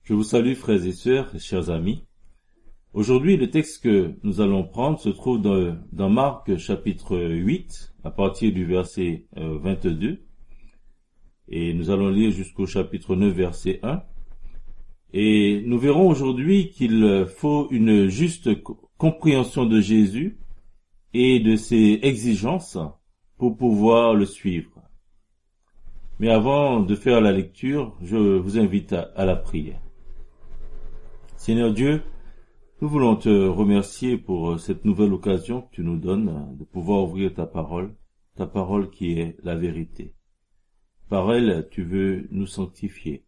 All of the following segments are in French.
Je vous salue frères et sœurs, chers amis. Aujourd'hui, le texte que nous allons prendre se trouve dans Marc chapitre 8, à partir du verset 22. Et nous allons lire jusqu'au chapitre 9, verset 1. Et nous verrons aujourd'hui qu'il faut une juste compréhension de Jésus et de ses exigences pour pouvoir le suivre. Mais avant de faire la lecture, je vous invite à la prière. Seigneur Dieu, nous voulons te remercier pour cette nouvelle occasion que tu nous donnes de pouvoir ouvrir ta parole qui est la vérité. Par elle, tu veux nous sanctifier.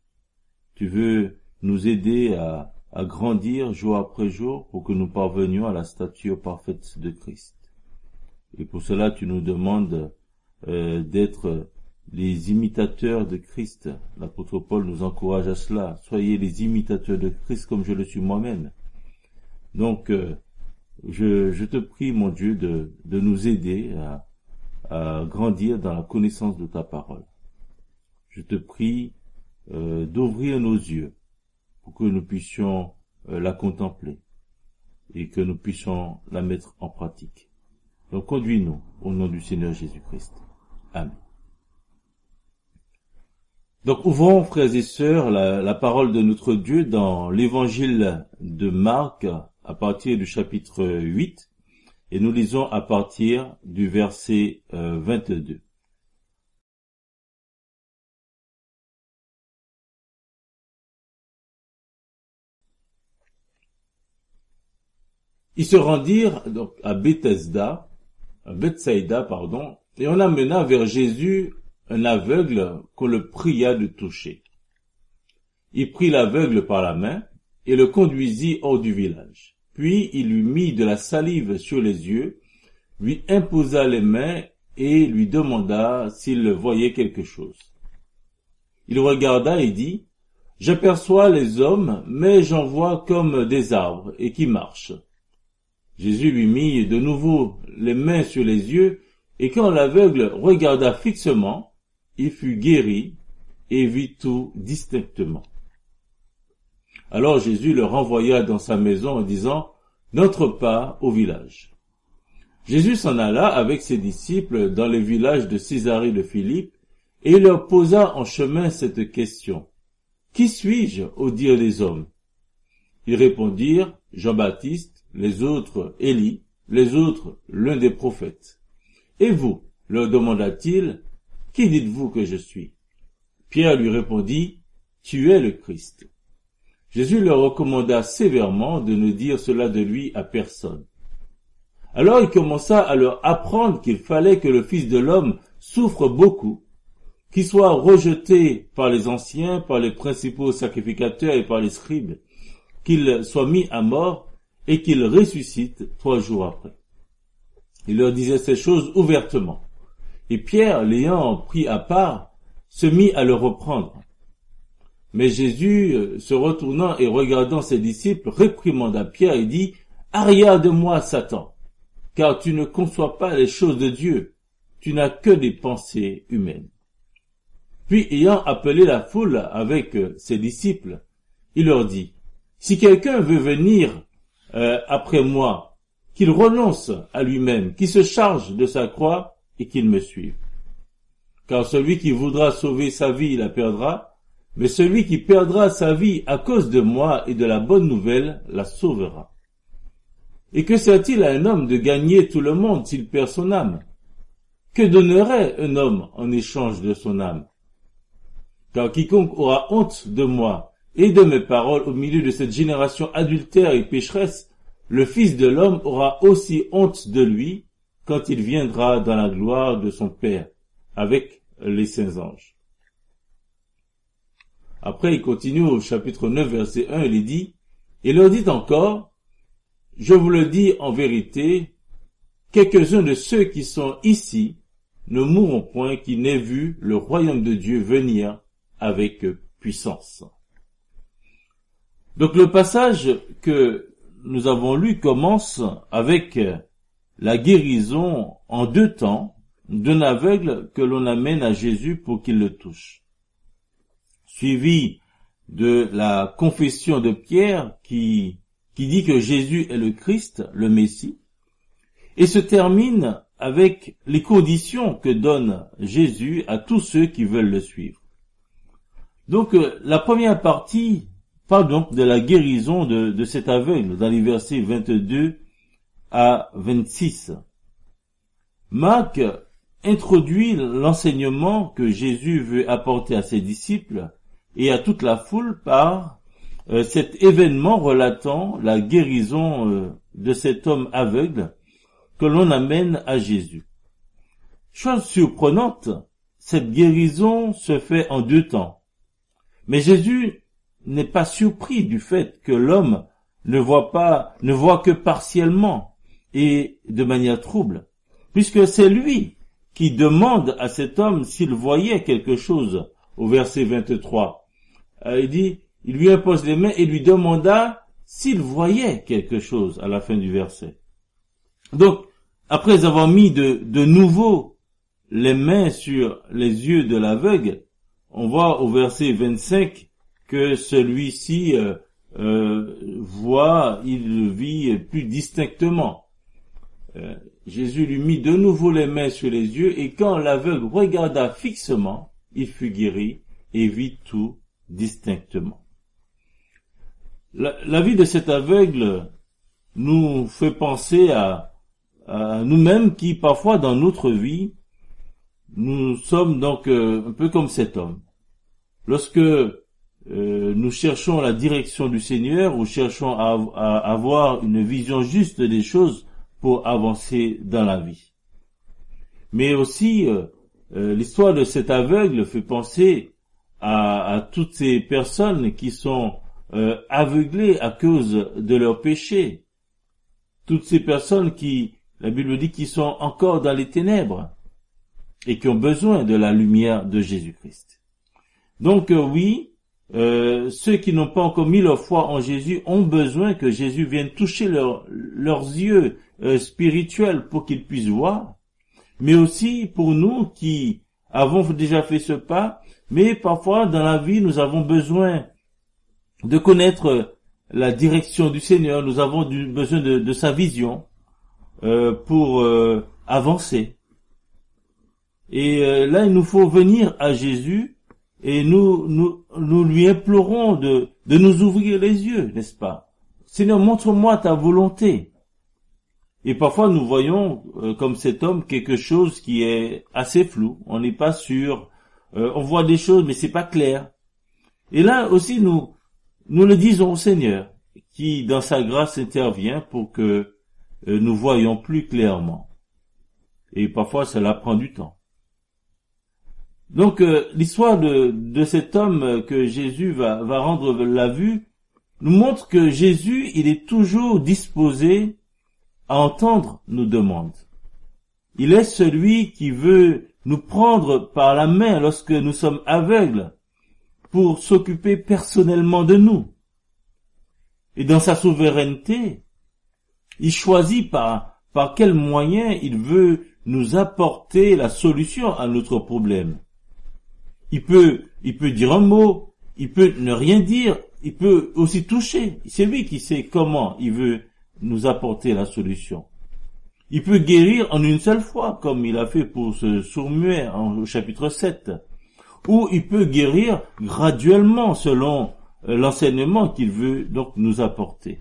Tu veux nous aider à grandir jour après jour pour que nous parvenions à la stature parfaite de Christ. Et pour cela, tu nous demandes d'être les imitateurs de Christ. L'apôtre Paul nous encourage à cela. Soyez les imitateurs de Christ comme je le suis moi-même. Donc, je te prie, mon Dieu, de nous aider à grandir dans la connaissance de ta parole. Je te prie d'ouvrir nos yeux pour que nous puissions la contempler et que nous puissions la mettre en pratique. Donc, conduis-nous au nom du Seigneur Jésus-Christ. Amen. Donc, ouvrons, frères et sœurs, la parole de notre Dieu dans l'évangile de Marc, à partir du chapitre 8, et nous lisons à partir du verset 22. Ils se rendirent donc à Bethsaïda, et on amena vers Jésus un aveugle qu'on le pria de toucher. Il prit l'aveugle par la main et le conduisit hors du village. Puis il lui mit de la salive sur les yeux, lui imposa les mains et lui demanda s'il voyait quelque chose. Il regarda et dit, « J'aperçois les hommes, mais j'en vois comme des arbres et qui marchent. » Jésus lui mit de nouveau les mains sur les yeux, et quand l'aveugle regarda fixement, il fut guéri et vit tout distinctement. Alors Jésus le renvoya dans sa maison en disant, « N'entre pas au village. » Jésus s'en alla avec ses disciples dans les villages de Césarée de Philippe, et il leur posa en chemin cette question, « Qui suis-je au dire des hommes ?» Ils répondirent, « Jean-Baptiste, les autres Élie, les autres l'un des prophètes. » « Et vous, leur demanda-t-il, qui dites-vous que je suis ?» Pierre lui répondit, « Tu es le Christ. » Jésus leur recommanda sévèrement de ne dire cela de lui à personne. Alors il commença à leur apprendre qu'il fallait que le Fils de l'homme souffre beaucoup, qu'il soit rejeté par les anciens, par les principaux sacrificateurs et par les scribes, qu'il soit mis à mort et qu'il ressuscite 3 jours après. Il leur disait ces choses ouvertement. Et Pierre, l'ayant pris à part, se mit à le reprendre. Mais Jésus, se retournant et regardant ses disciples, réprimanda Pierre et dit, « Arrière de moi, Satan, car tu ne conçois pas les choses de Dieu, tu n'as que des pensées humaines. » Puis, ayant appelé la foule avec ses disciples, il leur dit, « Si quelqu'un veut venir après moi, qu'il renonce à lui-même, qu'il se charge de sa croix et qu'il me suive. Car celui qui voudra sauver sa vie la perdra, mais celui qui perdra sa vie à cause de moi et de la bonne nouvelle la sauvera. Et que sert-il à un homme de gagner tout le monde s'il perd son âme? Que donnerait un homme en échange de son âme? Car quiconque aura honte de moi et de mes paroles au milieu de cette génération adultère et pécheresse, le Fils de l'homme aura aussi honte de lui quand il viendra dans la gloire de son Père, avec les saints anges. Après, il continue au chapitre 9, verset 1, il dit, « Il leur dit encore, je vous le dis en vérité, quelques-uns de ceux qui sont ici ne mourront point qui n'aient vu le royaume de Dieu venir avec puissance. » Donc le passage que nous avons lu commence avec la guérison en 2 temps d'un aveugle que l'on amène à Jésus pour qu'il le touche, suivi de la confession de Pierre qui dit que Jésus est le Christ, le Messie, et se termine avec les conditions que donne Jésus à tous ceux qui veulent le suivre. Donc la première partie parle donc de la guérison de cet aveugle dans les versets 22 à 26. Marc introduit l'enseignement que Jésus veut apporter à ses disciples et à toute la foule par cet événement relatant la guérison de cet homme aveugle que l'on amène à Jésus. Chose surprenante, cette guérison se fait en 2 temps. Mais Jésus n'est pas surpris du fait que l'homme ne voit que partiellement et de manière trouble, puisque c'est lui qui demande à cet homme s'il voyait quelque chose au verset 23. Il lui impose les mains et lui demanda s'il voyait quelque chose à la fin du verset. Donc, après avoir mis de nouveau les mains sur les yeux de l'aveugle, on voit au verset 25 que celui-ci il vit plus distinctement. Jésus lui mit de nouveau les mains sur les yeux et quand l'aveugle regarda fixement, il fut guéri et vit tout distinctement. La vie de cet aveugle nous fait penser à nous-mêmes qui parfois dans notre vie, nous sommes donc un peu comme cet homme. Lorsque nous cherchons la direction du Seigneur ou cherchons à avoir une vision juste des choses pour avancer dans la vie. Mais aussi, l'histoire de cet aveugle fait penser à toutes ces personnes qui sont aveuglées à cause de leurs péchés. Toutes ces personnes qui, la Bible dit, qui sont encore dans les ténèbres et qui ont besoin de la lumière de Jésus-Christ. Donc ceux qui n'ont pas encore mis leur foi en Jésus ont besoin que Jésus vienne toucher leurs yeux spirituels pour qu'ils puissent voir, mais aussi pour nous qui avons déjà fait ce pas, mais parfois dans la vie nous avons besoin de connaître la direction du Seigneur, nous avons besoin de sa vision pour avancer. Et là, il nous faut venir à Jésus et nous lui implorons de nous ouvrir les yeux, n'est-ce pas? Seigneur, montre-moi ta volonté. Et parfois, nous voyons, comme cet homme, quelque chose qui est assez flou. On n'est pas sûr. On voit des choses, mais c'est pas clair. Et là aussi, nous le disons au Seigneur, qui, dans sa grâce, intervient pour que nous voyions plus clairement. Et parfois, cela prend du temps. Donc, l'histoire de cet homme que Jésus va rendre la vue nous montre que Jésus, il est toujours disposé à entendre nos demandes. Il est celui qui veut nous prendre par la main lorsque nous sommes aveugles pour s'occuper personnellement de nous. Et dans sa souveraineté, il choisit par quel moyen il veut nous apporter la solution à notre problème. Il peut dire un mot, il peut ne rien dire, il peut aussi toucher. C'est lui qui sait comment il veut nous apporter la solution. Il peut guérir en une seule fois, comme il a fait pour ce sourd-muet au chapitre 7. Ou il peut guérir graduellement selon l'enseignement qu'il veut donc nous apporter.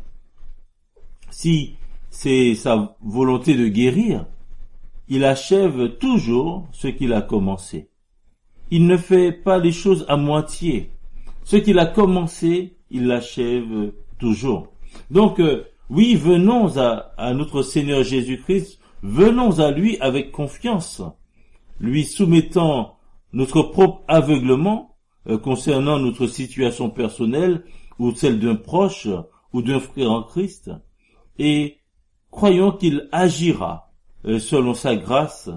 Si c'est sa volonté de guérir, il achève toujours ce qu'il a commencé. Il ne fait pas les choses à moitié. Ce qu'il a commencé, il l'achève toujours. Donc, oui, venons à notre Seigneur Jésus-Christ, venons à lui avec confiance, lui soumettant notre propre aveuglement concernant notre situation personnelle ou celle d'un proche ou d'un frère en Christ, et croyons qu'il agira selon sa grâce,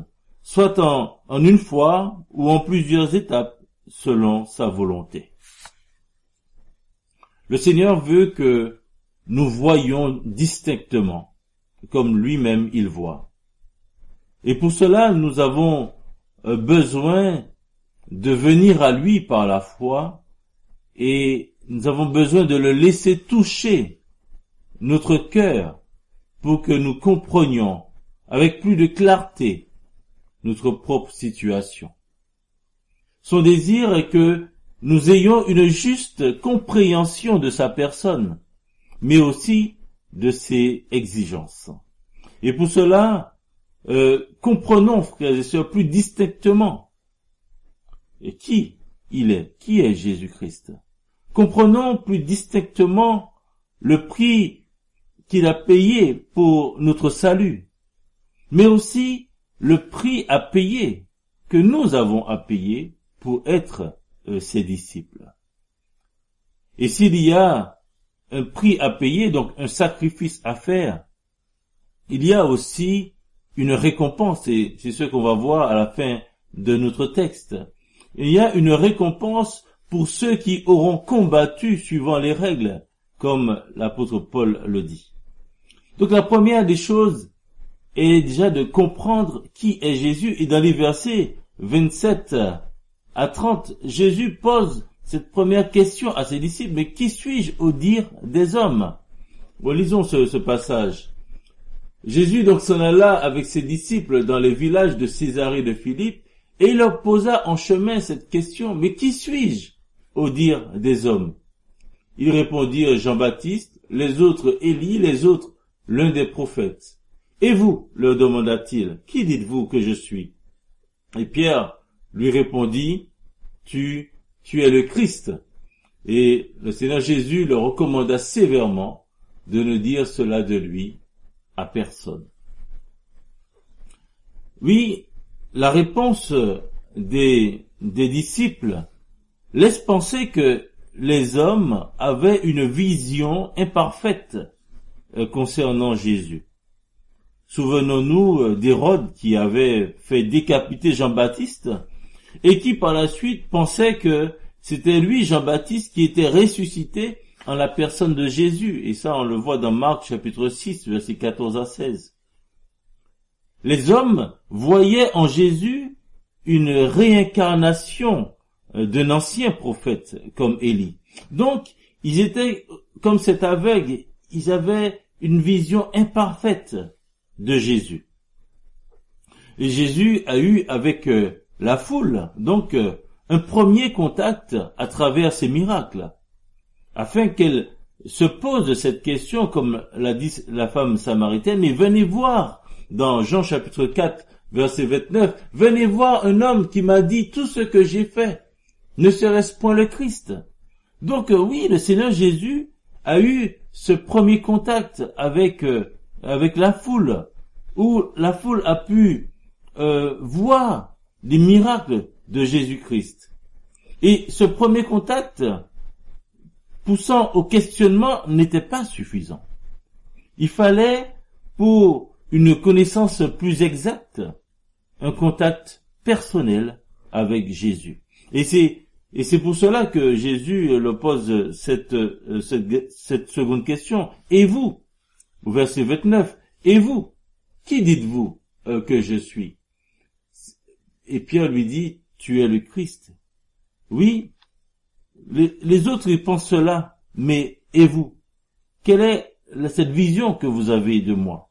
soit en une fois ou en plusieurs étapes selon sa volonté. Le Seigneur veut que nous voyons distinctement, comme lui-même il voit. Et pour cela, nous avons besoin de venir à lui par la foi et nous avons besoin de le laisser toucher notre cœur pour que nous comprenions avec plus de clarté notre propre situation. Son désir est que nous ayons une juste compréhension de sa personne, mais aussi de ses exigences. Et pour cela, comprenons, frères et sœurs, plus distinctement qui il est, qui est Jésus-Christ. Comprenons plus distinctement le prix qu'il a payé pour notre salut, mais aussi le prix à payer que nous avons à payer pour être ses disciples. Et s'il y a un prix à payer, donc un sacrifice à faire, il y a aussi une récompense, et c'est ce qu'on va voir à la fin de notre texte. Il y a une récompense pour ceux qui auront combattu suivant les règles, comme l'apôtre Paul le dit. Donc la première des choses est déjà de comprendre qui est Jésus, et dans les versets 27 à 30, Jésus pose cette première question à ses disciples: mais qui suis-je au dire des hommes? Bon, lisons ce passage. Jésus donc s'en alla avec ses disciples dans les villages de Césarée de Philippe, et il leur posa en chemin cette question: mais qui suis-je au dire des hommes? Ils répondirent: Jean-Baptiste, les autres Élie, les autres l'un des prophètes. Et vous, leur demanda-t-il, qui dites-vous que je suis? Et Pierre lui répondit: tu es le Christ. Et le Seigneur Jésus leur recommanda sévèrement de ne dire cela de lui à personne. Oui, la réponse des disciples laisse penser que les hommes avaient une vision imparfaite concernant Jésus. Souvenons-nous d'Hérode qui avait fait décapiter Jean-Baptiste et qui par la suite pensait que c'était lui, Jean-Baptiste, qui était ressuscité en la personne de Jésus. Et ça, on le voit dans Marc chapitre 6, versets 14 à 16. Les hommes voyaient en Jésus une réincarnation d'un ancien prophète comme Élie. Donc, ils étaient comme cet aveugle, ils avaient une vision imparfaite de Jésus. Et Jésus a eu avec la foule, donc, un premier contact à travers ces miracles, afin qu'elle se pose cette question, comme l'a dit la femme samaritaine: mais venez voir, dans Jean chapitre 4, verset 29, venez voir un homme qui m'a dit tout ce que j'ai fait. Ne serait-ce point le Christ? Donc oui, le Seigneur Jésus a eu ce premier contact avec la foule, où la foule a pu voir les miracles de Jésus-Christ. Et ce premier contact, poussant au questionnement, n'était pas suffisant. Il fallait, pour une connaissance plus exacte, un contact personnel avec Jésus. Et c'est pour cela que Jésus leur pose cette seconde question. Et vous? Au verset 29. Et vous? Qui dites-vous que je suis? Et Pierre lui dit: tu es le Christ. Oui, les autres ils pensent cela, mais et vous? Quelle est cette vision que vous avez de moi?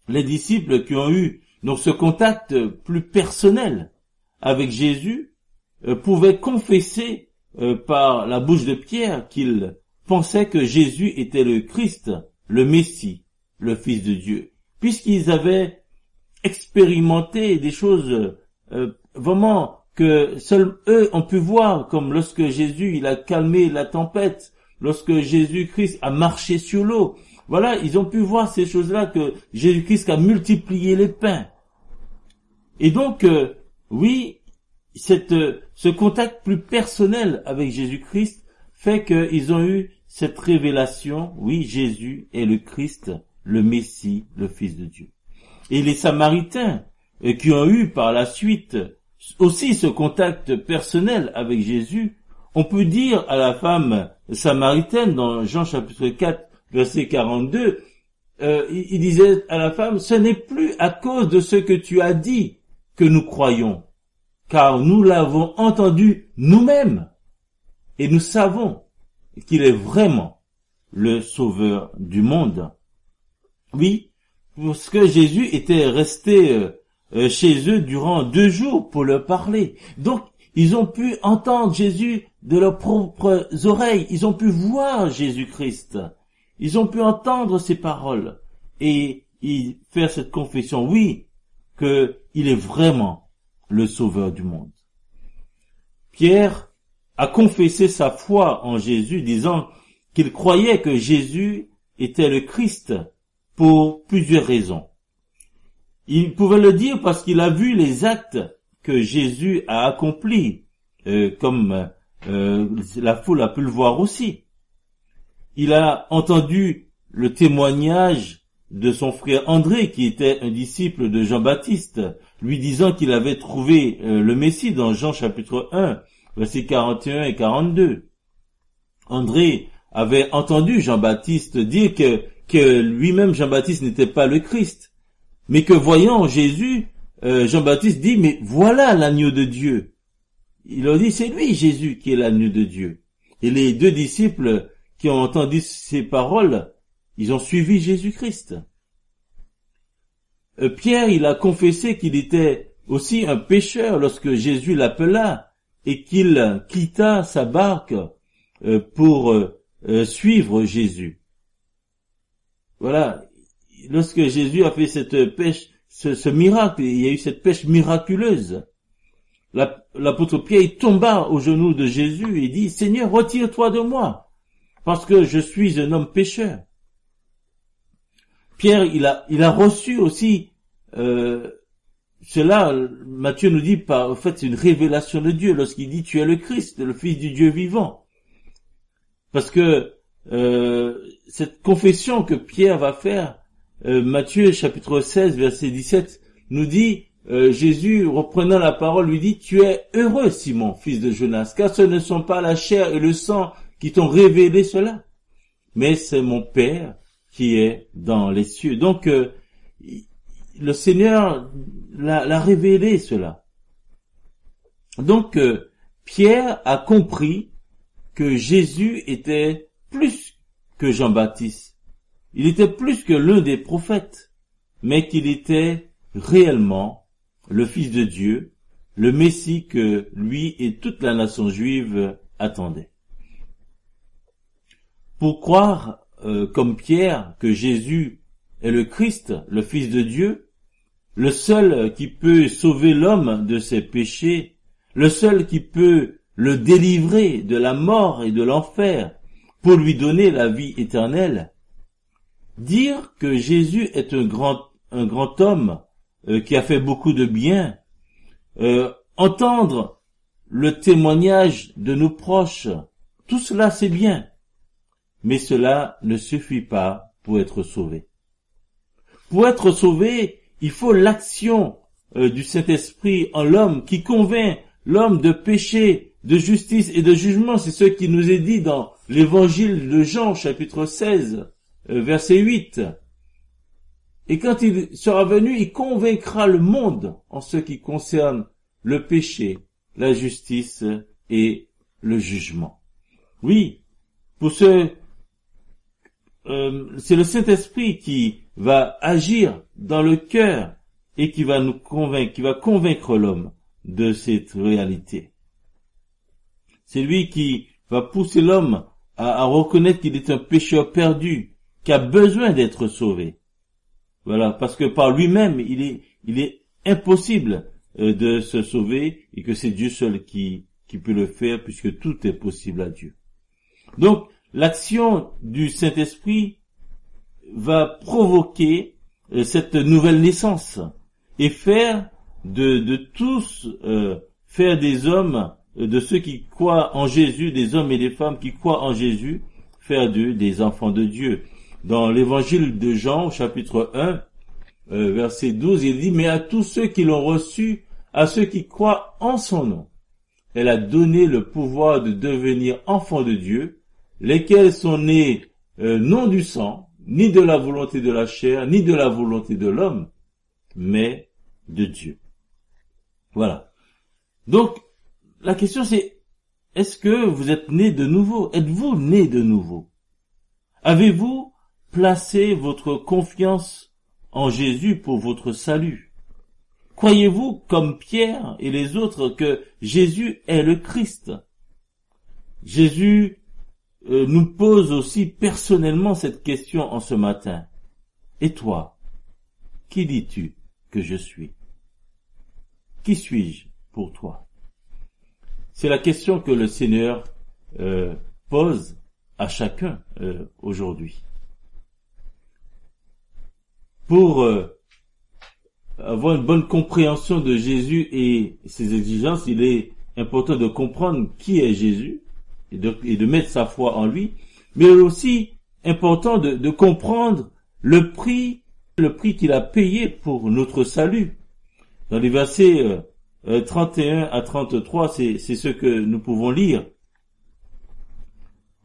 Les disciples qui ont eu donc ce contact plus personnel avec Jésus pouvaient confesser par la bouche de Pierre qu'ils pensaient que Jésus était le Christ, le Messie, le Fils de Dieu, puisqu'ils avaient expérimenté des choses vraiment que seuls eux ont pu voir, comme lorsque Jésus il a calmé la tempête, lorsque Jésus-Christ a marché sur l'eau. Voilà, ils ont pu voir ces choses-là, que Jésus-Christ a multiplié les pains. Et donc, oui, ce contact plus personnel avec Jésus-Christ fait qu'ils ont eu cette révélation: oui, Jésus est le Christ, le Messie, le Fils de Dieu. Et les Samaritains, qui ont eu par la suite aussi ce contact personnel avec Jésus, on peut dire à la femme samaritaine dans Jean chapitre 4, verset 42, il disait à la femme: ce n'est plus à cause de ce que tu as dit que nous croyons, car nous l'avons entendu nous-mêmes, et nous savons qu'il est vraiment le sauveur du monde. Oui, parce que Jésus était resté chez eux durant 2 jours pour leur parler. Donc, ils ont pu entendre Jésus de leurs propres oreilles. Ils ont pu voir Jésus-Christ. Ils ont pu entendre ses paroles et faire cette confession, oui, que il est vraiment le sauveur du monde. Pierre a confessé sa foi en Jésus, disant qu'il croyait que Jésus était le Christ pour plusieurs raisons. Il pouvait le dire parce qu'il a vu les actes que Jésus a accomplis, comme la foule a pu le voir aussi. Il a entendu le témoignage de son frère André, qui était un disciple de Jean-Baptiste, lui disant qu'il avait trouvé le Messie dans Jean chapitre 1, versets 41 et 42. André avait entendu Jean-Baptiste dire que lui-même Jean-Baptiste n'était pas le Christ, mais que voyant Jésus, Jean-Baptiste dit, mais voilà l'agneau de Dieu. Il leur dit, c'est lui Jésus qui est l'agneau de Dieu. Et les 2 disciples qui ont entendu ces paroles, ils ont suivi Jésus-Christ. Pierre, il a confessé qu'il était aussi un pécheur lorsque Jésus l'appela et qu'il quitta sa barque pour suivre Jésus. Voilà, lorsque Jésus a fait cette pêche, ce miracle, il y a eu cette pêche miraculeuse. L'apôtre Pierre, il tomba aux genoux de Jésus et dit, Seigneur, retire-toi de moi, parce que je suis un homme pécheur. Pierre, il a reçu aussi cela. Matthieu nous dit, en fait, c'est une révélation de Dieu lorsqu'il dit, tu es le Christ, le Fils du Dieu vivant. Parce que cette confession que Pierre va faire, Matthieu chapitre 16 verset 17 nous dit, Jésus reprenant la parole lui dit, tu es heureux Simon, fils de Jonas, car ce ne sont pas la chair et le sang qui t'ont révélé cela, mais c'est mon Père qui est dans les cieux. Donc le Seigneur l'a révélé cela. Donc Pierre a compris que Jésus était plus que Jean-Baptiste. Il était plus que l'un des prophètes, mais qu'il était réellement le Fils de Dieu, le Messie que lui et toute la nation juive attendaient. Pour croire, comme Pierre, que Jésus est le Christ, le Fils de Dieu, le seul qui peut sauver l'homme de ses péchés, le seul qui peut le délivrer de la mort et de l'enfer pour lui donner la vie éternelle, dire que Jésus est un grand homme qui a fait beaucoup de bien, entendre le témoignage de nos proches, tout cela c'est bien, mais cela ne suffit pas pour être sauvé. Pour être sauvé, il faut l'action du Saint-Esprit en l'homme qui convainc l'homme de péché, de justice et de jugement. C'est ce qui nous est dit dans l'évangile de Jean, chapitre 16, verset 8. Et quand il sera venu, il convaincra le monde en ce qui concerne le péché, la justice et le jugement. Oui, pour c'est le Saint-Esprit qui va agir dans le cœur et qui va nous convaincre, qui va convaincre l'homme de cette réalité. C'est lui qui va pousser l'homme à reconnaître qu'il est un pécheur perdu, qui a besoin d'être sauvé. Voilà, parce que par lui-même, il est impossible de se sauver et que c'est Dieu seul qui peut le faire puisque tout est possible à Dieu. Donc, l'action du Saint-Esprit va provoquer cette nouvelle naissance et faire de tous, faire des hommes, de ceux qui croient en Jésus, des hommes et des femmes qui croient en Jésus, faire d'eux des enfants de Dieu. Dans l'évangile de Jean, au chapitre 1, verset 12, il dit, mais à tous ceux qui l'ont reçu, à ceux qui croient en son nom, elle a donné le pouvoir de devenir enfants de Dieu, lesquels sont nés non du sang, ni de la volonté de la chair, ni de la volonté de l'homme, mais de Dieu. Voilà. Donc, la question c'est, est-ce que vous êtes né de nouveau? Êtes-vous né de nouveau? Avez-vous placé votre confiance en Jésus pour votre salut? Croyez-vous, comme Pierre et les autres, que Jésus est le Christ? Jésus nous pose aussi personnellement cette question en ce matin. Et toi, qui dis-tu que je suis? Qui suis-je pour toi? C'est la question que le Seigneur pose à chacun aujourd'hui. Pour avoir une bonne compréhension de Jésus et ses exigences, il est important de comprendre qui est Jésus et de mettre sa foi en lui, mais aussi important de comprendre le prix qu'il a payé pour notre salut. Dans les versets 31 à 33, c'est ce que nous pouvons lire.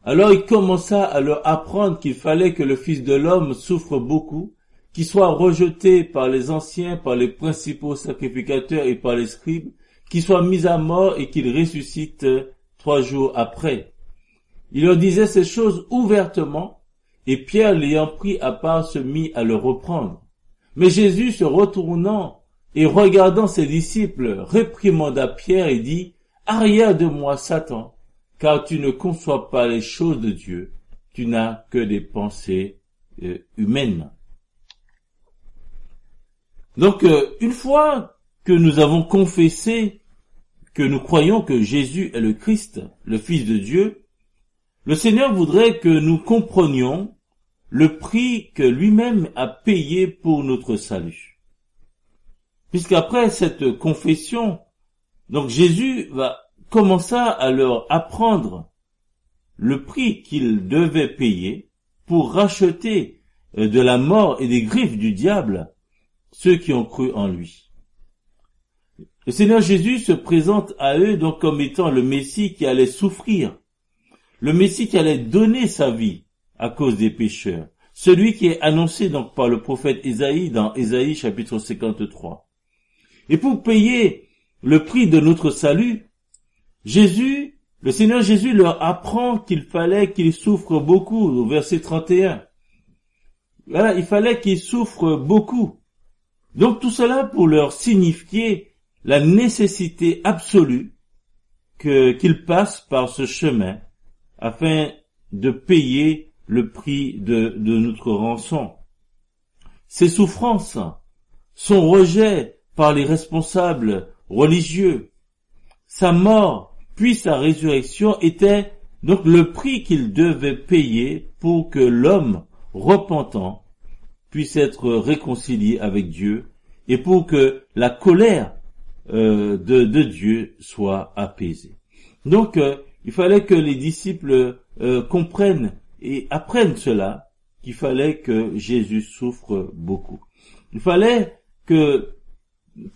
Alors il commença à leur apprendre qu'il fallait que le Fils de l'homme souffre beaucoup, qu'il soit rejeté par les anciens, par les principaux sacrificateurs et par les scribes, qu'il soit mis à mort et qu'il ressuscite 3 jours après. Il leur disait ces choses ouvertement, et Pierre, l'ayant pris à part, se mit à le reprendre. Mais Jésus, se retournant et regardant ses disciples, réprimanda Pierre et dit, « Arrière de moi, Satan, car tu ne conçois pas les choses de Dieu, tu n'as que des pensées humaines. » Donc, une fois que nous avons confessé que nous croyons que Jésus est le Christ, le Fils de Dieu, le Seigneur voudrait que nous comprenions le prix que lui-même a payé pour notre salut. Puisqu'après cette confession, donc Jésus va commencer à leur apprendre le prix qu'il devait payer pour racheter de la mort et des griffes du diable ceux qui ont cru en lui. Le Seigneur Jésus se présente à eux donc comme étant le Messie qui allait souffrir, le Messie qui allait donner sa vie à cause des pécheurs, celui qui est annoncé donc par le prophète Ésaïe dans Ésaïe chapitre 53. Et pour payer le prix de notre salut, le Seigneur Jésus leur apprend qu'il fallait qu'il souffre beaucoup, au verset 31. Voilà, il fallait qu'il souffre beaucoup. Donc tout cela pour leur signifier la nécessité absolue qu'ils passent par ce chemin afin de payer le prix de notre rançon. Ces souffrances, son rejet par les responsables religieux, sa mort puis sa résurrection étaient donc le prix qu'il devait payer pour que l'homme repentant puisse être réconcilié avec Dieu et pour que la colère de Dieu soit apaisée. Donc, il fallait que les disciples comprennent et apprennent cela, qu'il fallait que Jésus souffre beaucoup. Il fallait que,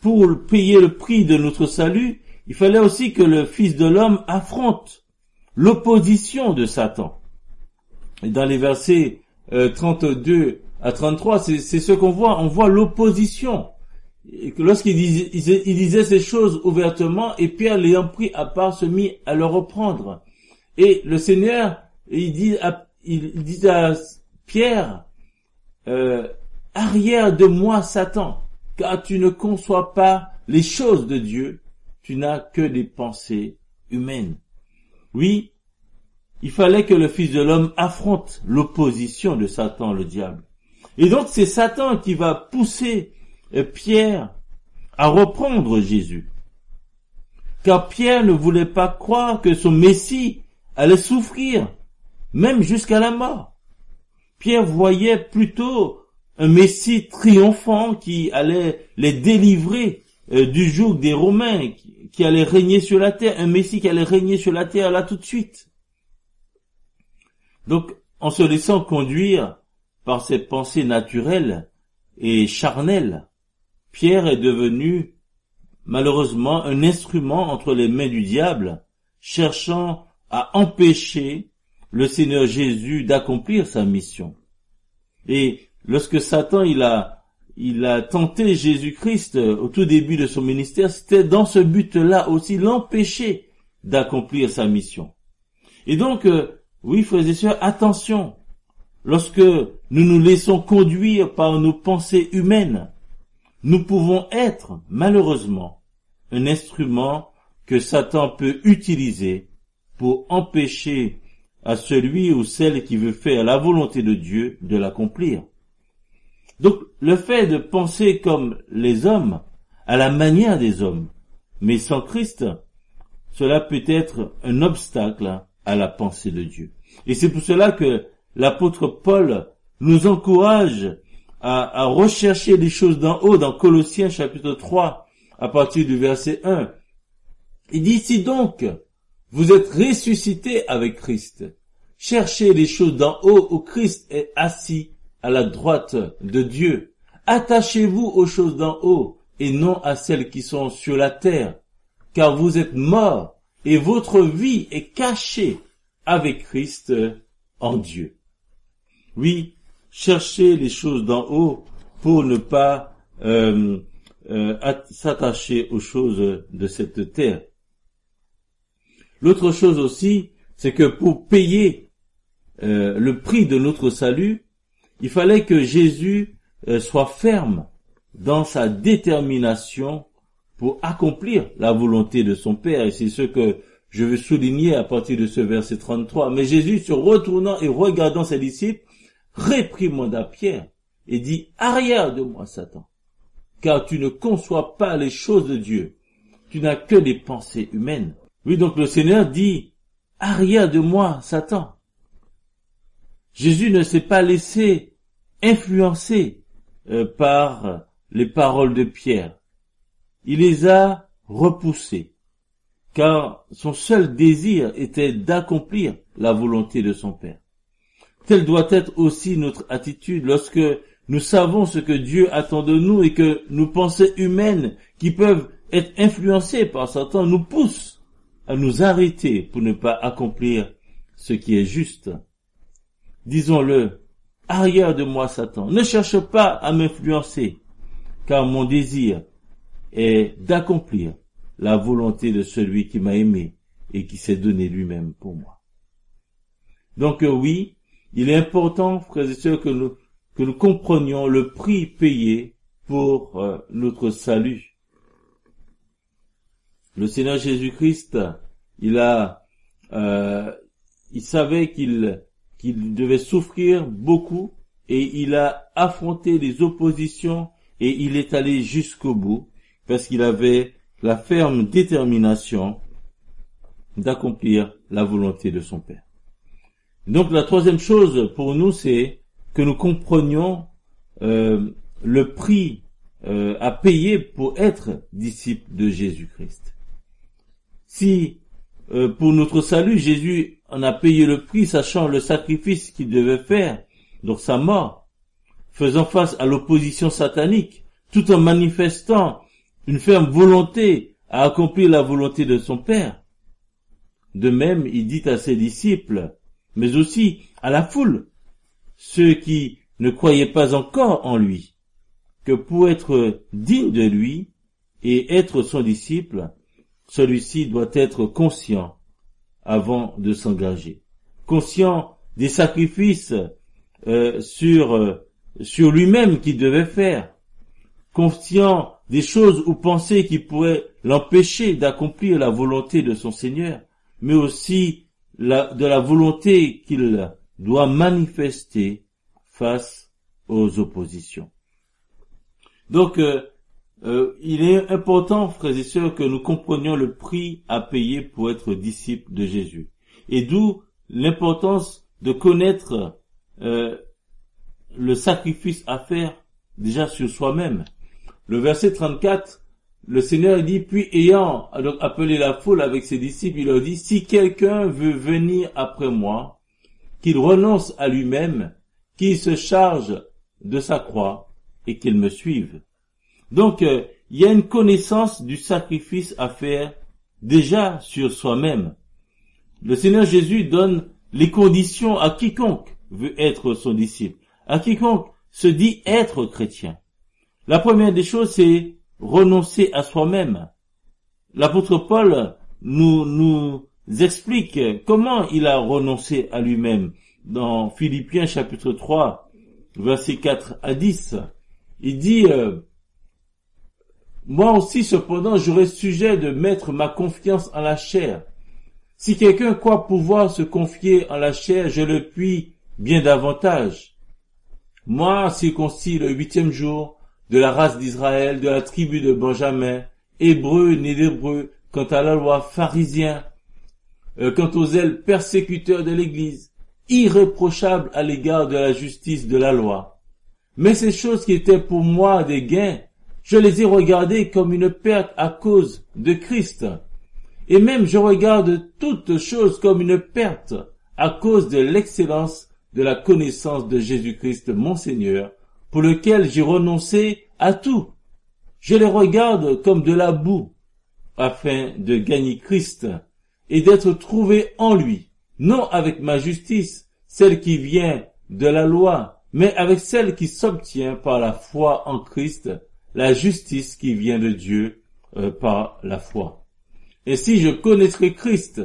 pour payer le prix de notre salut, il fallait aussi que le Fils de l'homme affronte l'opposition de Satan. Et dans les versets 32 à 33, c'est ce qu'on voit. On voit l'opposition. Et que lorsqu'il disait ces choses ouvertement, et Pierre, l'ayant pris à part, se mit à le reprendre. Et le Seigneur, il dit à Pierre, arrière de moi, Satan, car tu ne conçois pas les choses de Dieu, tu n'as que des pensées humaines. Oui, il fallait que le Fils de l'homme affronte l'opposition de Satan, le diable. Et donc c'est Satan qui va pousser Pierre à reprendre Jésus. Car Pierre ne voulait pas croire que son Messie allait souffrir, même jusqu'à la mort. Pierre voyait plutôt un Messie triomphant qui allait les délivrer du joug des Romains, qui allait régner sur la terre, un Messie qui allait régner sur la terre là tout de suite. Donc, en se laissant conduire par ses pensées naturelles et charnelles, Pierre est devenu, malheureusement, un instrument entre les mains du diable, cherchant à empêcher le Seigneur Jésus d'accomplir sa mission. Et lorsque Satan, il a tenté Jésus-Christ au tout début de son ministère, c'était dans ce but-là aussi, l'empêcher d'accomplir sa mission. Et donc, oui, frères et sœurs, attention. Lorsque nous nous laissons conduire par nos pensées humaines, nous pouvons être, malheureusement, un instrument que Satan peut utiliser pour empêcher à celui ou celle qui veut faire la volonté de Dieu de l'accomplir. Donc, le fait de penser comme les hommes, à la manière des hommes, mais sans Christ, cela peut être un obstacle à la pensée de Dieu. Et c'est pour cela que l'apôtre Paul nous encourage à rechercher les choses d'en haut dans Colossiens chapitre 3, à partir du verset 1. Il dit, si donc vous êtes ressuscités avec Christ, cherchez les choses d'en haut où Christ est assis à la droite de Dieu. Attachez-vous aux choses d'en haut et non à celles qui sont sur la terre, car vous êtes morts et votre vie est cachée avec Christ en Dieu. Oui, cherchez les choses d'en haut pour ne pas s'attacher aux choses de cette terre. L'autre chose aussi, c'est que pour payer le prix de notre salut, il fallait que Jésus soit ferme dans sa détermination pour accomplir la volonté de son Père. Et c'est ce que je veux souligner à partir de ce verset 33. Mais Jésus, se retournant et regardant ses disciples, réprimanda Pierre et dit, « Arrière de moi, Satan, car tu ne conçois pas les choses de Dieu. Tu n'as que des pensées humaines. » Oui, donc le Seigneur dit, « Arrière de moi, Satan. » Jésus ne s'est pas laissé influencer par les paroles de Pierre. Il les a repoussées, car son seul désir était d'accomplir la volonté de son Père. Telle doit être aussi notre attitude lorsque nous savons ce que Dieu attend de nous et que nos pensées humaines qui peuvent être influencées par Satan nous poussent à nous arrêter pour ne pas accomplir ce qui est juste. Disons-le, arrière de moi Satan, ne cherche pas à m'influencer, car mon désir est d'accomplir la volonté de celui qui m'a aimé et qui s'est donné lui-même pour moi. Donc oui, il est important, frères et sœurs, que nous comprenions le prix payé pour notre salut. Le Seigneur Jésus-Christ, il savait qu'il devait souffrir beaucoup et il a affronté les oppositions et il est allé jusqu'au bout parce qu'il avait la ferme détermination d'accomplir la volonté de son Père. Donc la troisième chose pour nous, c'est que nous comprenions le prix à payer pour être disciple de Jésus-Christ. Si pour notre salut, Jésus en a payé le prix, sachant le sacrifice qu'il devait faire, donc sa mort, faisant face à l'opposition satanique, tout en manifestant une ferme volonté à accomplir la volonté de son Père. De même, il dit à ses disciples, mais aussi à la foule, ceux qui ne croyaient pas encore en lui, que pour être digne de lui et être son disciple, celui-ci doit être conscient avant de s'engager, conscient des sacrifices sur lui-même qu'il devait faire, conscient des choses ou pensées qui pourraient l'empêcher d'accomplir la volonté de son Seigneur, mais aussi de la volonté qu'il doit manifester face aux oppositions. Donc, il est important, frères et sœurs, que nous comprenions le prix à payer pour être disciples de Jésus. Et d'où l'importance de connaître le sacrifice à faire déjà sur soi-même. Le verset 34, le Seigneur dit, puis ayant donc appelé la foule avec ses disciples, il leur dit, si quelqu'un veut venir après moi, qu'il renonce à lui-même, qu'il se charge de sa croix et qu'il me suive. Donc, il y a une connaissance du sacrifice à faire déjà sur soi-même. Le Seigneur Jésus donne les conditions à quiconque veut être son disciple, à quiconque se dit être chrétien. La première des choses, c'est renoncer à soi-même. L'apôtre Paul nous explique comment il a renoncé à lui-même. Dans Philippiens chapitre 3, versets 4 à 10, il dit moi aussi cependant j'aurais sujet de mettre ma confiance en la chair. Si quelqu'un croit pouvoir se confier en la chair, je le puis bien davantage. Moi, circoncis le 8e jour, de la race d'Israël, de la tribu de Benjamin, hébreu né d'hébreu, quant à la loi pharisien, quant aux ailes persécuteurs de l'Église, irréprochable à l'égard de la justice de la loi. Mais ces choses qui étaient pour moi des gains, je les ai regardées comme une perte à cause de Christ. Et même je regarde toutes choses comme une perte à cause de l'excellence de la connaissance de Jésus-Christ mon Seigneur, pour lequel j'ai renoncé à tout. Je les regarde comme de la boue, afin de gagner Christ et d'être trouvé en lui, non avec ma justice, celle qui vient de la loi, mais avec celle qui s'obtient par la foi en Christ, la justice qui vient de Dieu par la foi. Et si je connaîtrai Christ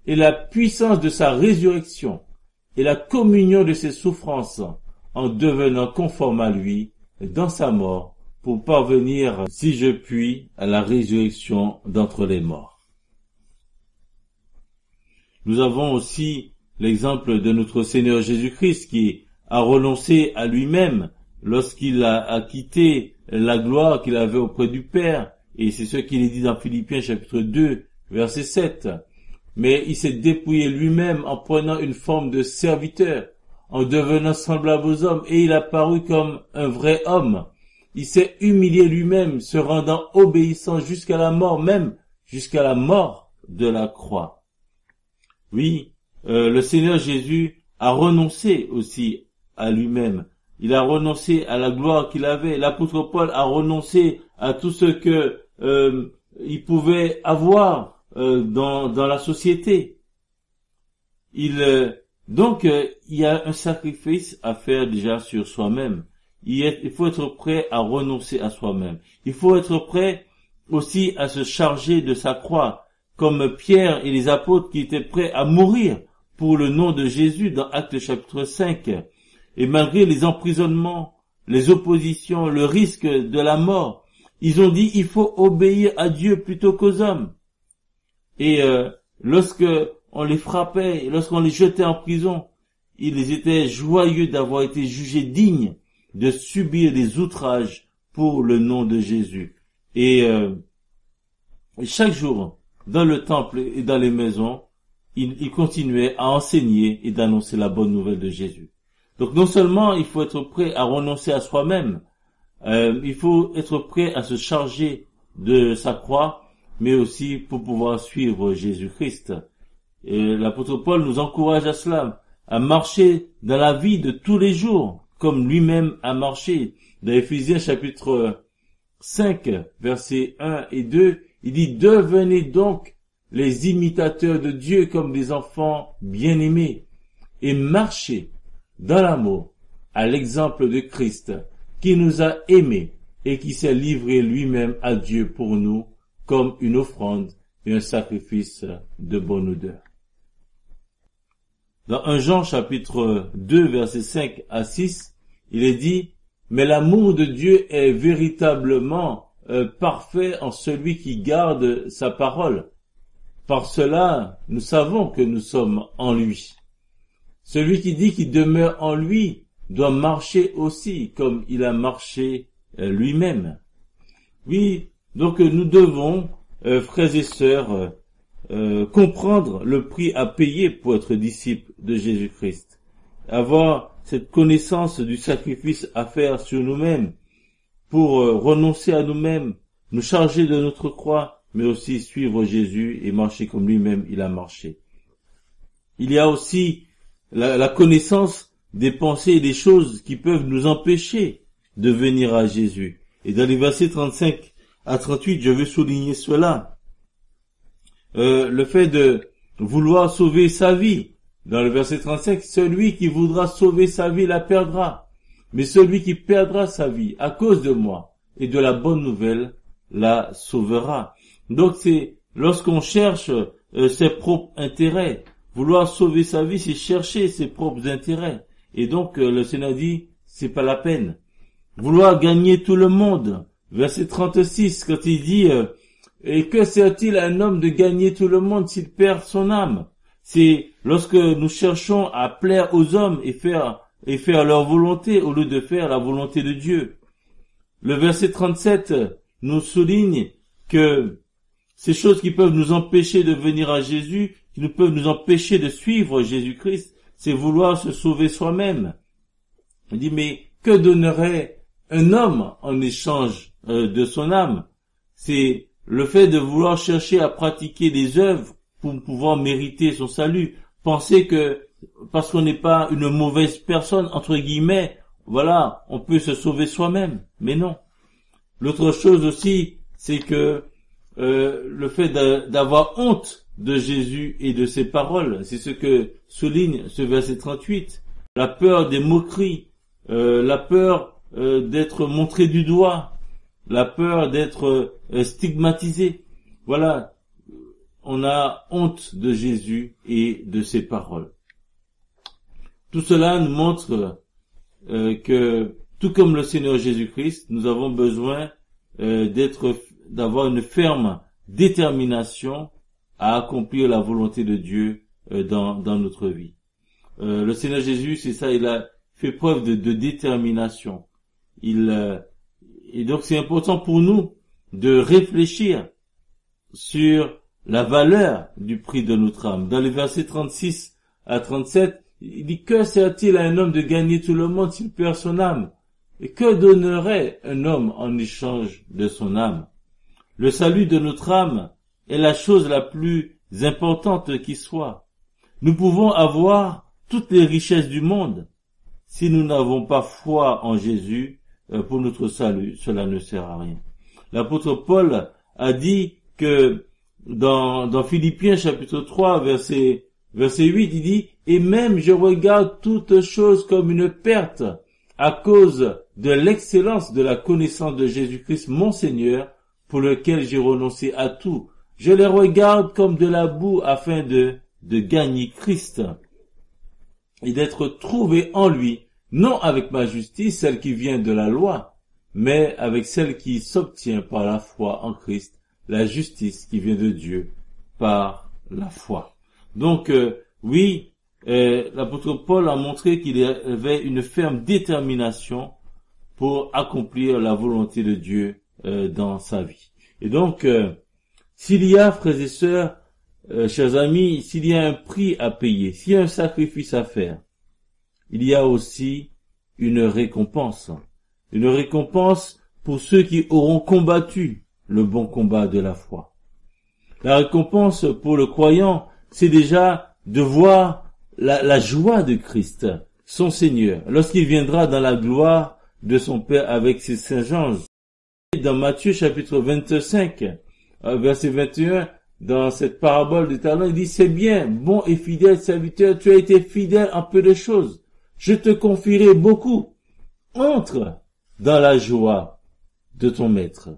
et la puissance de sa résurrection et la communion de ses souffrances en devenant conforme à lui dans sa mort pour parvenir, si je puis, à la résurrection d'entre les morts. Nous avons aussi l'exemple de notre Seigneur Jésus-Christ qui a renoncé à lui-même lorsqu'il a quitté la gloire qu'il avait auprès du Père, et c'est ce qu'il est dit dans Philippiens chapitre 2, verset 7. Mais il s'est dépouillé lui-même en prenant une forme de serviteur, en devenant semblable aux hommes, et il a paru comme un vrai homme. Il s'est humilié lui-même, se rendant obéissant jusqu'à la mort, même jusqu'à la mort de la croix. Oui, le Seigneur Jésus a renoncé aussi à lui-même. Il a renoncé à la gloire qu'il avait. L'apôtre Paul a renoncé à tout ce que il pouvait avoir dans la société. Donc il y a un sacrifice à faire déjà sur soi-même. Il faut être prêt à renoncer à soi-même. Il faut être prêt aussi à se charger de sa croix, comme Pierre et les apôtres qui étaient prêts à mourir pour le nom de Jésus dans Actes chapitre 5. Et malgré les emprisonnements, les oppositions, le risque de la mort, ils ont dit il faut obéir à Dieu plutôt qu'aux hommes. Et lorsque on les frappait, lorsqu'on les jetait en prison, ils étaient joyeux d'avoir été jugés dignes de subir des outrages pour le nom de Jésus. Et chaque jour, dans le temple et dans les maisons, ils continuaient à enseigner et d'annoncer la bonne nouvelle de Jésus. Donc non seulement il faut être prêt à renoncer à soi-même, il faut être prêt à se charger de sa croix, mais aussi pour pouvoir suivre Jésus-Christ. Et l'apôtre Paul nous encourage à cela, à marcher dans la vie de tous les jours, comme lui-même a marché. Dans Éphésiens chapitre 5, versets 1 et 2, il dit « Devenez donc les imitateurs de Dieu comme des enfants bien-aimés, et marchez dans l'amour, à l'exemple de Christ, qui nous a aimés et qui s'est livré lui-même à Dieu pour nous, comme une offrande et un sacrifice de bonne odeur. » Dans 1 Jean chapitre 2 versets 5 à 6, il est dit « Mais l'amour de Dieu est véritablement parfait en celui qui garde sa parole. Par cela, nous savons que nous sommes en lui. Celui qui dit qu'il demeure en lui doit marcher aussi comme il a marché lui-même. » Oui, donc nous devons, frères et sœurs, comprendre le prix à payer pour être disciple de Jésus-Christ. Avoir cette connaissance du sacrifice à faire sur nous-mêmes pour renoncer à nous-mêmes, nous charger de notre croix, mais aussi suivre Jésus et marcher comme lui-même il a marché. Il y a aussi la connaissance des pensées et des choses qui peuvent nous empêcher de venir à Jésus. Et dans les versets 35 à 38, je veux souligner cela. Le fait de vouloir sauver sa vie. Dans le verset 35, celui qui voudra sauver sa vie la perdra. Mais celui qui perdra sa vie à cause de moi et de la bonne nouvelle la sauvera. Donc c'est lorsqu'on cherche ses propres intérêts. Vouloir sauver sa vie, c'est chercher ses propres intérêts. Et donc le Seigneur dit, c'est pas la peine. Vouloir gagner tout le monde. Verset 36, quand il dit et que sert-il à un homme de gagner tout le monde s'il perd son âme? C'est lorsque nous cherchons à plaire aux hommes et faire leur volonté au lieu de faire la volonté de Dieu. Le verset 37 nous souligne que ces choses qui peuvent nous empêcher de venir à Jésus, qui nous peuvent nous empêcher de suivre Jésus-Christ, c'est vouloir se sauver soi-même. On dit, mais que donnerait un homme en échange de son âme? C'est le fait de vouloir chercher à pratiquer des œuvres pour pouvoir mériter son salut. Penser que parce qu'on n'est pas une mauvaise personne, entre guillemets, voilà, on peut se sauver soi-même. Mais non. L'autre chose aussi, c'est que le fait d'avoir honte de Jésus et de ses paroles, c'est ce que souligne ce verset 38. La peur des moqueries, la peur d'être montré du doigt, la peur d'être stigmatisé. Voilà, on a honte de Jésus et de ses paroles. Tout cela nous montre que, tout comme le Seigneur Jésus-Christ, nous avons besoin d'avoir une ferme détermination à accomplir la volonté de Dieu dans notre vie. Le Seigneur Jésus, c'est ça, il a fait preuve de détermination. Et donc c'est important pour nous de réfléchir sur la valeur du prix de notre âme. Dans les versets 36 à 37, il dit, que sert-il à un homme de gagner tout le monde s'il perd son âme? Et que donnerait un homme en échange de son âme? Le salut de notre âme est la chose la plus importante qui soit. Nous pouvons avoir toutes les richesses du monde. Si nous n'avons pas foi en Jésus pour notre salut, cela ne sert à rien. L'apôtre Paul a dit que dans Philippiens chapitre 3 verset 8, il dit, et même je regarde toutes choses comme une perte à cause de l'excellence de la connaissance de Jésus-Christ mon Seigneur, pour lequel j'ai renoncé à tout. Je les regarde comme de la boue afin de gagner Christ et d'être trouvé en lui, non avec ma justice, celle qui vient de la loi, mais avec celle qui s'obtient par la foi en Christ, la justice qui vient de Dieu par la foi. Donc, l'apôtre Paul a montré qu'il avait une ferme détermination pour accomplir la volonté de Dieu dans sa vie. Et donc, s'il y a, frères et sœurs, chers amis, s'il y a un prix à payer, s'il y a un sacrifice à faire, il y a aussi une récompense. Une récompense pour ceux qui auront combattu le bon combat de la foi. La récompense pour le croyant, c'est déjà de voir la joie de Christ, son Seigneur, lorsqu'il viendra dans la gloire de son Père avec ses saints anges. Dans Matthieu chapitre 25, verset 21, dans cette parabole du talent, il dit, c'est bien, bon et fidèle serviteur, tu as été fidèle en peu de choses. Je te confierai beaucoup. Entre dans la joie de ton maître.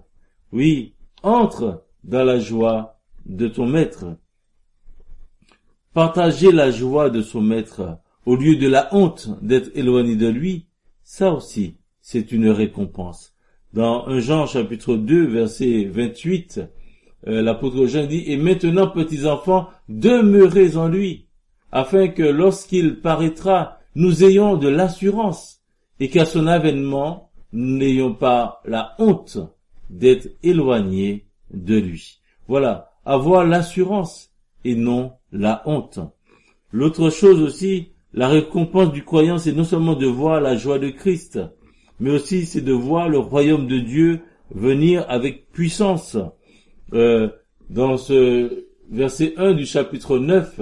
Oui, entre dans la joie de ton maître. Partager la joie de son maître au lieu de la honte d'être éloigné de lui, ça aussi, c'est une récompense. Dans 1 Jean chapitre 2, verset 28, l'apôtre Jean dit, « Et maintenant, petits enfants, demeurez en lui, afin que lorsqu'il paraîtra, nous ayons de l'assurance, et qu'à son avènement, nous n'ayons pas la honte d'être éloignés de lui. » Voilà, avoir l'assurance et non la honte. L'autre chose aussi, la récompense du croyant, c'est non seulement de voir la joie de Christ, mais aussi c'est de voir le royaume de Dieu venir avec puissance. Dans ce verset 1 du chapitre 9,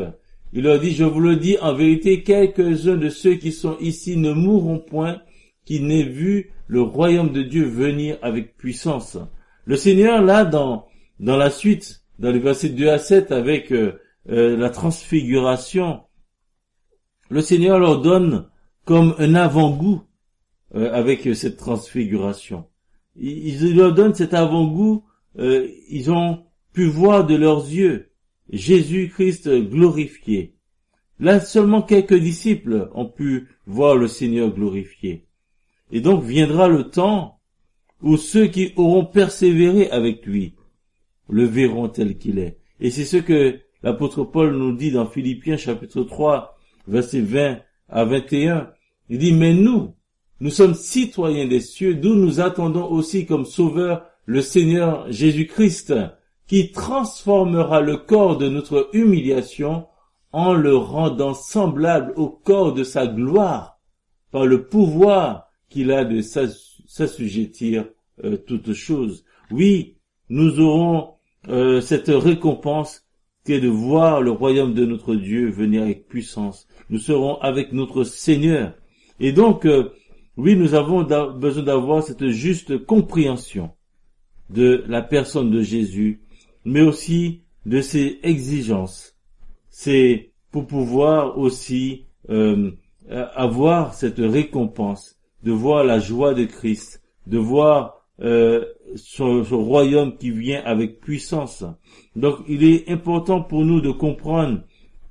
il leur dit, « Je vous le dis, en vérité, quelques-uns de ceux qui sont ici ne mourront point, qui n'aient vu le royaume de Dieu venir avec puissance. » Le Seigneur, là, dans la suite, dans les versets 2 à 7, avec la transfiguration, le Seigneur leur donne comme un avant-goût avec cette transfiguration. Il leur donne cet avant-goût, ils ont pu voir de leurs yeux Jésus-Christ glorifié. Là, seulement quelques disciples ont pu voir le Seigneur glorifié. Et donc viendra le temps où ceux qui auront persévéré avec lui le verront tel qu'il est. Et c'est ce que l'apôtre Paul nous dit dans Philippiens chapitre 3, versets 20 à 21. Il dit, mais nous sommes citoyens des cieux, d'où nous attendons aussi comme sauveur le Seigneur Jésus-Christ, qui transformera le corps de notre humiliation en le rendant semblable au corps de sa gloire, par le pouvoir qu'il a de s'assujettir toutes choses. Oui, nous aurons cette récompense qui est de voir le royaume de notre Dieu venir avec puissance. Nous serons avec notre Seigneur. Et donc, oui, nous avons besoin d'avoir cette juste compréhension de la personne de Jésus, mais aussi de ses exigences. C'est pour pouvoir aussi avoir cette récompense, de voir la joie de Christ, de voir son royaume qui vient avec puissance. Donc il est important pour nous de comprendre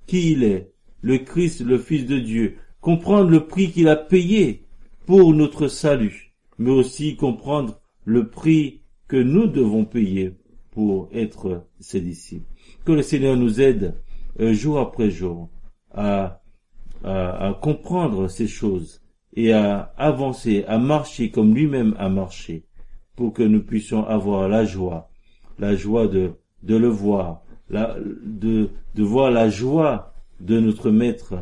qui il est, le Christ, le Fils de Dieu, comprendre le prix qu'il a payé pour notre salut, mais aussi comprendre le prix que nous devons payer pour être ses disciples. Que le Seigneur nous aide jour après jour à comprendre ces choses et à avancer, à marcher comme lui-même a marché, pour que nous puissions avoir la joie de le voir, de voir la joie de notre Maître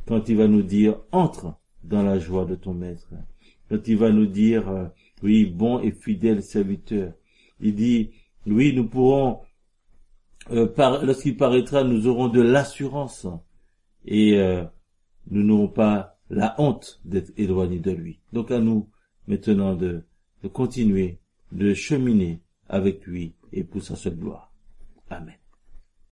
quand il va nous dire entre dans la joie de ton Maître, quand il va nous dire oui, bon et fidèle serviteur. Il dit oui, nous pourrons lorsqu'il paraîtra, nous aurons de l'assurance et nous n'aurons pas la honte d'être éloignés de lui. Donc à nous maintenant de continuer, de cheminer avec lui et pour sa seule gloire. Amen.